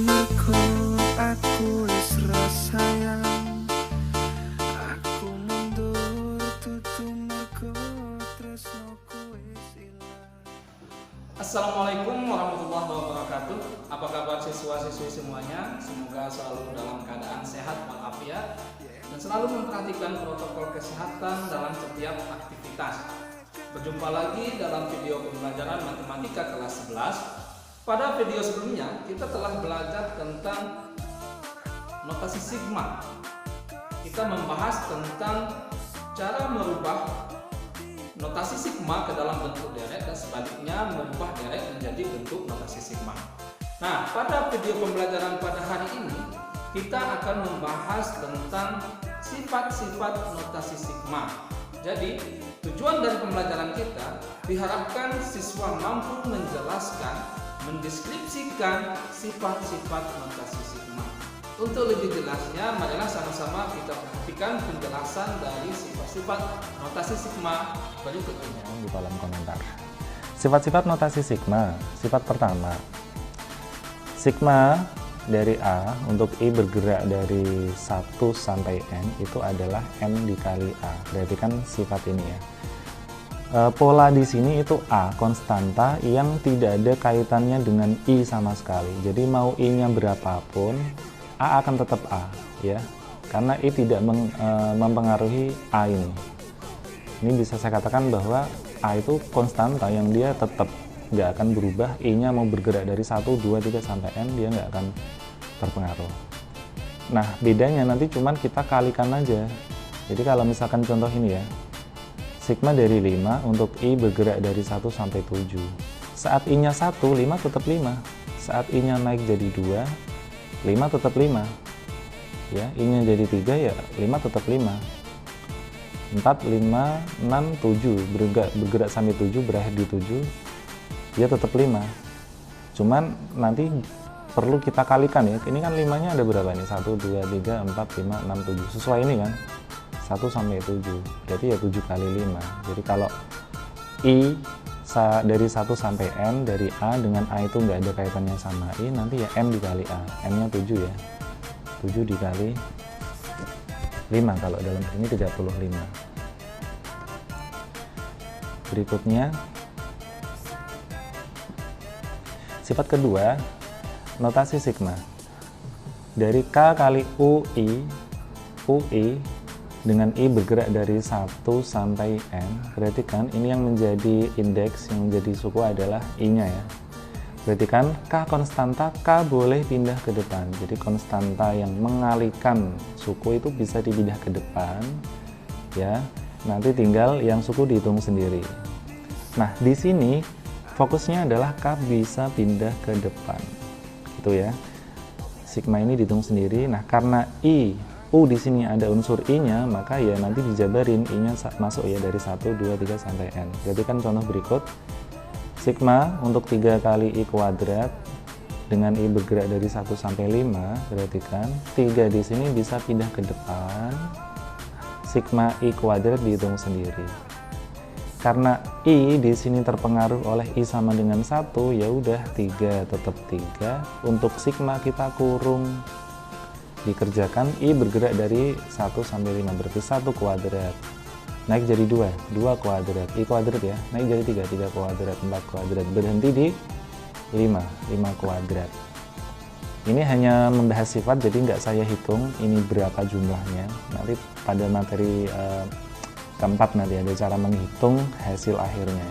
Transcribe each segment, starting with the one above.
mergo aku wis rasayang. Aku mundur tutu mergo tresnoku wis ilang. Assalamualaikum warahmatullahi wabarakatuh. Apa kabar siswa-siswi semuanya? Semoga selalu dalam keadaan sehat walafiat dan selalu memperhatikan protokol kesehatan dalam setiap aktivitas. Berjumpa lagi dalam video pembelajaran matematika kelas 11. Pada video sebelumnya kita telah belajar tentang notasi sigma. Kita membahas tentang cara merubah notasi sigma ke dalam bentuk deret dan sebaliknya merubah deret menjadi bentuk notasi sigma. Nah, pada video pembelajaran pada hari ini kita akan membahas tentang sifat-sifat notasi sigma. Jadi, tujuan dari pembelajaran kita diharapkan siswa mampu menjelaskan, mendeskripsikan sifat-sifat notasi sigma. Untuk lebih jelasnya, marilah sama-sama kita perhatikan penjelasan dari sifat-sifat notasi sigma berikut ini di kolom komentar. Sifat-sifat notasi sigma. Sifat pertama, sigma dari A untuk I bergerak dari 1 sampai N itu adalah M dikali A. Berarti kan sifat ini ya. Pola di sini itu A, konstanta yang tidak ada kaitannya dengan I sama sekali. Jadi mau I-nya berapapun, A akan tetap A, ya. Karena I tidak mempengaruhi A ini. Ini bisa saya katakan bahwa A itu konstanta yang dia tetap nggak akan berubah. I-nya mau bergerak dari 1, 2, 3 sampai N, dia nggak akan terpengaruh. Nah, bedanya nanti cuman kita kalikan aja. Jadi kalau misalkan contoh ini ya, sigma dari 5 untuk I bergerak dari 1 sampai 7. Saat I-nya 1, 5 tetap 5. Saat I-nya naik jadi 2, 5 tetap 5. Ya, I-nya jadi 3 ya 5 tetap 5. 4, 5, 6, 7 bergerak sampai 7, berakhir di 7, dia tetap 5. Cuman nanti perlu kita kalikan ya. Ini kan 5-nya ada berapa nih? 1, 2, 3, 4, 5, 6, 7. Sesuai ini kan? 1 sampai 7. Berarti ya 7 kali 5. Jadi kalau I dari 1 sampai N, dari A dengan A itu nggak ada kaitannya sama I, nanti ya M dikali A. M-nya 7 ya. 7 dikali 5, kalau dalam ini 35. Berikutnya, sifat kedua, notasi sigma. Dari K kali UI dengan I bergerak dari 1 sampai N, berarti kan ini yang menjadi indeks, yang menjadi suku adalah I-nya ya. Berarti kan K konstanta, K boleh pindah ke depan. Jadi konstanta yang mengalihkan suku itu bisa dipindah ke depan ya. Nanti tinggal yang suku dihitung sendiri. Nah, di sini fokusnya adalah K bisa pindah ke depan. Gitu ya. Sigma ini dihitung sendiri. Nah, karena U di sini ada unsur I-nya, maka ya nanti dijabarin I-nya masuk ya dari 1, 2, 3 sampai N. Jadi kan contoh berikut, sigma untuk 3 kali I kuadrat dengan I bergerak dari 1 sampai 5, berarti kan 3 di sini bisa pindah ke depan, sigma I kuadrat dihitung sendiri. Karena I di sini terpengaruh oleh I sama dengan 1, ya udah 3 tetap 3. Untuk sigma kita kurung, dikerjakan I bergerak dari 1 sampai 5, berarti 1 kuadrat naik jadi 2 kuadrat, I kuadrat ya, naik jadi 3 kuadrat, 4 kuadrat, berhenti di 5 kuadrat. Ini hanya membahas sifat, jadi nggak saya hitung ini berapa jumlahnya. Nanti pada materi keempat nanti ada cara menghitung hasil akhirnya.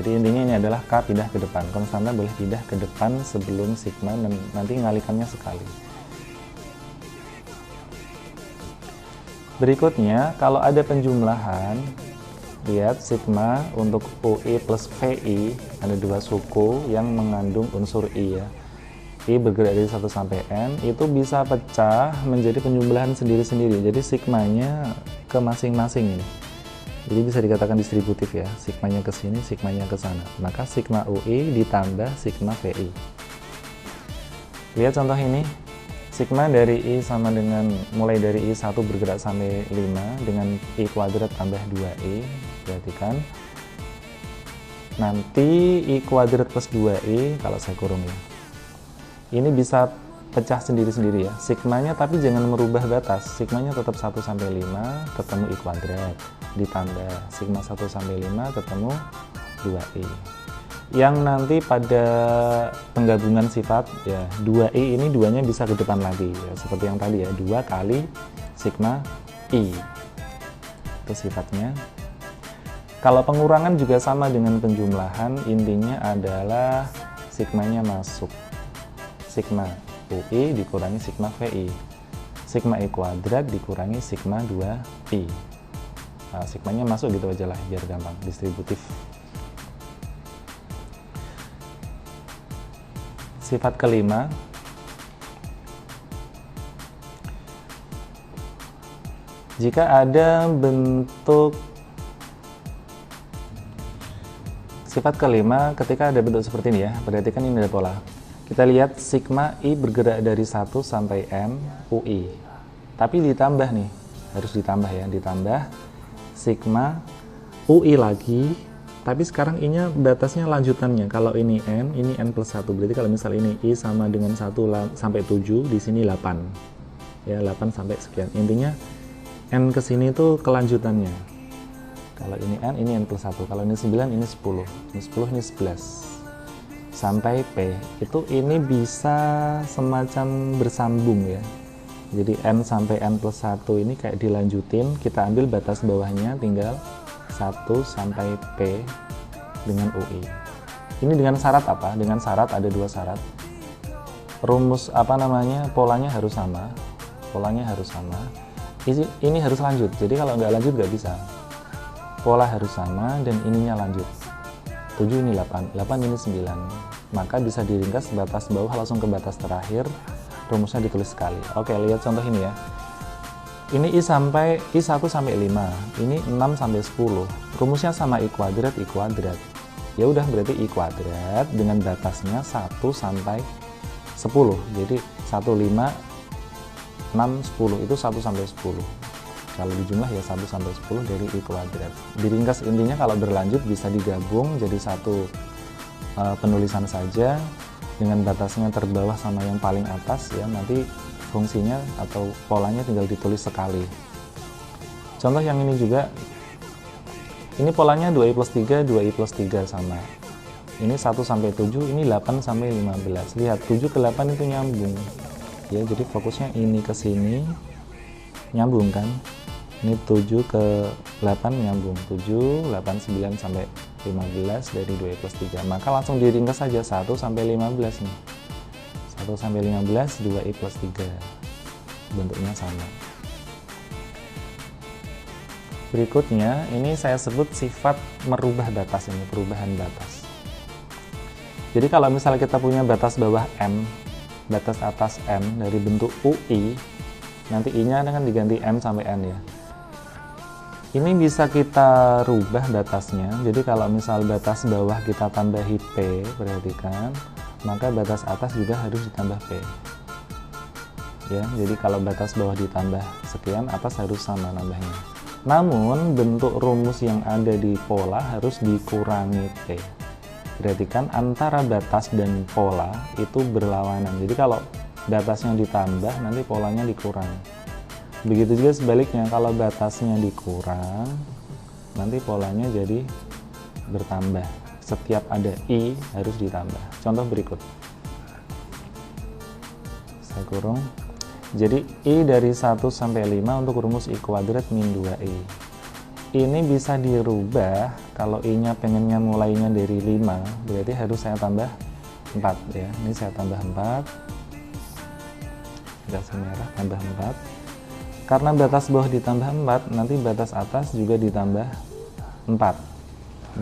Jadi intinya ini adalah K pindah ke depan. Konstanta boleh pindah ke depan sebelum sigma dan nanti ngalikannya sekali. Berikutnya, kalau ada penjumlahan, lihat sigma untuk UI plus VI, ada 2 suku yang mengandung unsur I ya. I bergerak dari 1 sampai N, itu bisa pecah menjadi penjumlahan sendiri-sendiri. Jadi sigmanya ke masing-masing ini. Jadi bisa dikatakan distributif ya, sigmanya ke sini, sigmanya ke sana. Maka sigma UI ditambah sigma VI. Lihat contoh ini, sigma dari I sama dengan, mulai dari I 1 bergerak sampai 5 dengan I kuadrat tambah 2I, berarti kan nanti I kuadrat plus 2I, kalau saya kurung ya, Ini bisa pecah sendiri-sendiri ya. Sigmanya tapi jangan merubah batas. Sigmanya tetap 1 sampai 5 ketemu I kuadrat. Ditambah sigma 1 sampai 5 ketemu 2i. Yang nanti pada penggabungan sifat ya 2i ini duanya bisa ke depan lagi ya, seperti yang tadi ya, 2 kali sigma i. Itu sifatnya. Kalau pengurangan juga sama dengan penjumlahan, intinya adalah sigmanya masuk. Sigma UI dikurangi sigma VI. Sigma I kuadrat dikurangi sigma 2i. Nah, sigmanya masuk gitu aja lah biar gampang, distributif. Sifat kelima, jika ada bentuk sifat kelima ketika ada bentuk seperti ini ya, perhatikan ini ada pola. Kita lihat sigma I bergerak dari 1 sampai N UI. Tapi ditambah nih, harus ditambah ya, ditambah sigma UI lagi. Tapi sekarang I-nya batasnya lanjutannya. Kalau ini N plus 1. Berarti kalau misal ini I sama dengan 1 sampai 7, di sini 8. Ya, 8 sampai sekian. Intinya N ke sini itu kelanjutannya. Kalau ini N plus 1. Kalau ini 9, ini 10. Ini 10, ini 11. Sampai P. Itu ini bisa semacam bersambung ya. Jadi N sampai N plus 1 ini kayak dilanjutin. Kita ambil batas bawahnya tinggal 1 sampai P dengan UI. Ini dengan syarat apa? Dengan syarat ada 2 syarat. Rumus polanya harus sama. Polanya harus sama. Ini harus lanjut. Jadi kalau nggak lanjut nggak bisa. Pola harus sama dan ininya lanjut. 7 ini 8, 8 ini 9. Maka bisa diringkas batas bawah langsung ke batas terakhir. Rumusnya ditulis sekali. Oke, lihat contoh ini ya. Ini I 1 sampai 5, ini 6 sampai 10. Rumusnya sama I kuadrat. Ya udah berarti I kuadrat dengan batasnya 1 sampai 10. Jadi 1, 5, 6, 10 itu 1 sampai 10. Kalau dijumlah ya 1 sampai 10 dari I kuadrat. Diringkas intinya kalau berlanjut bisa digabung jadi satu penulisan saja dengan batasnya terbawah sama yang paling atas ya, nanti fungsinya atau polanya tinggal ditulis sekali. Contoh yang ini juga, ini polanya 2i plus 3, 2i plus 3 sama. Ini 1 sampai 7, ini 8 sampai 15. Lihat 7 ke 8 itu nyambung. Ya, jadi fokusnya ini ke sini nyambung kan. Ini 7 ke 8 nyambung. 7, 8, 9 sampai 15 dari 2i plus 3. Maka langsung diringkas saja 1 sampai 15 nih. 1 sampai 15, 2i plus 3. Bentuknya sama. Berikutnya, ini saya sebut sifat merubah batas ini, perubahan batas. Jadi kalau misalnya kita punya batas bawah M, batas atas M dari bentuk UI, nanti I-nya akan diganti M sampai N ya. Ini bisa kita rubah batasnya. Jadi kalau misal batas bawah kita tambahi P, perhatikan, maka batas atas juga harus ditambah P. Ya, jadi kalau batas bawah ditambah sekian, atas harus sama nambahnya. Namun bentuk rumus yang ada di pola harus dikurangi P. Perhatikan antara batas dan pola itu berlawanan. Jadi kalau batasnya ditambah, nanti polanya dikurang. Begitu juga sebaliknya, kalau batasnya dikurang, nanti polanya jadi bertambah. Setiap ada I harus ditambah. Contoh berikut. Saya kurung. Jadi I dari 1 sampai 5 untuk rumus I kuadrat min 2I. Ini bisa dirubah kalau I-nya pengennya mulainya dari 5, berarti harus saya tambah 4 ya. Ini saya tambah 4. Garis merah tambah 4. Karena batas bawah ditambah 4, nanti batas atas juga ditambah 4.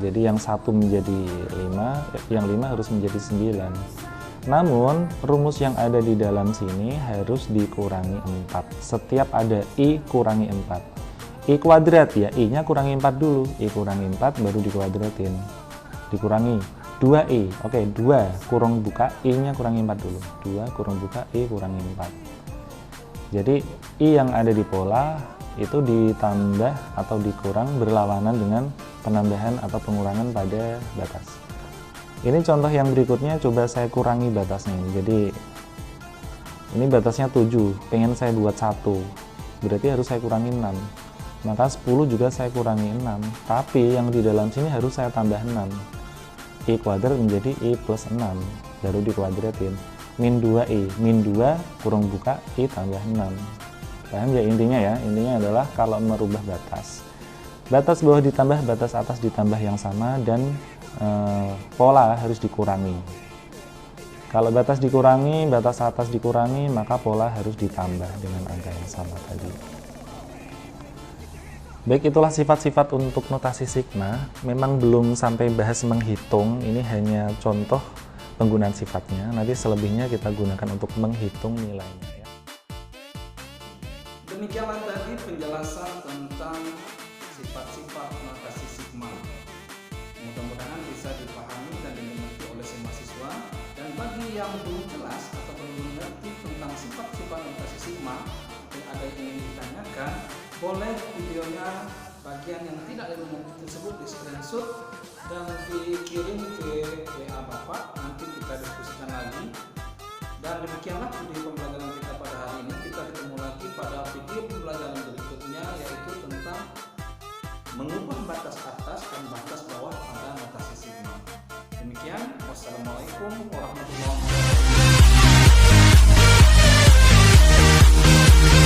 Jadi yang 1 menjadi 5, yang 5 harus menjadi 9. Namun, rumus yang ada di dalam sini harus dikurangi 4. Setiap ada I kurangi 4. I kuadrat ya, I-nya kurangi 4 dulu. I kurangi 4 baru dikuadratin. Dikurangi 2I. Oke, 2 kurung buka, I-nya kurangi 4 dulu. 2 kurung buka, I kurangi 4. Jadi, I yang ada di pola itu ditambah atau dikurang berlawanan dengan penambahan atau pengurangan pada batas. Ini contoh yang berikutnya, coba saya kurangi batasnya ini. Jadi Ini batasnya 7, pengen saya buat 1, berarti harus saya kurangi 6. Maka 10 juga saya kurangi 6, tapi yang di dalam sini harus saya tambah 6. I kuadrat menjadi I plus 6, baru dikuadratin. Min 2I, min 2 kurung buka I tambah 6. Paham ya intinya ya? Intinya adalah kalau merubah batas, batas bawah ditambah, batas atas ditambah yang sama, dan pola harus dikurangi. Kalau batas dikurangi, batas atas dikurangi, maka pola harus ditambah dengan angka yang sama tadi. Baik, itulah sifat-sifat untuk notasi sigma. Memang belum sampai bahas menghitung, ini hanya contoh penggunaan sifatnya. Nanti selebihnya kita gunakan untuk menghitung nilainya ya. Demikianlah tadi penjelasan tentang sifat-sifat notasi sigma. Mudah-mudahan bisa dipahami dan dimengerti oleh semua siswa. Dan bagi yang belum jelas atau belum mengerti tentang sifat-sifat notasi sigma dan ada yang ingin ditanyakan, boleh videonya bagian yang tidak ada tersebut di screenshot dan dikirim ke WA Bapak, nanti kita diskusikan lagi. Dan demikianlah video pembelajaran kita pada hari ini. Kita ketemu lagi pada video pembelajaran berikutnya, yaitu tentang mengubah batas atas dan batas bawah pada notasi sigma. Demikian, wassalamualaikum warahmatullahi wabarakatuh.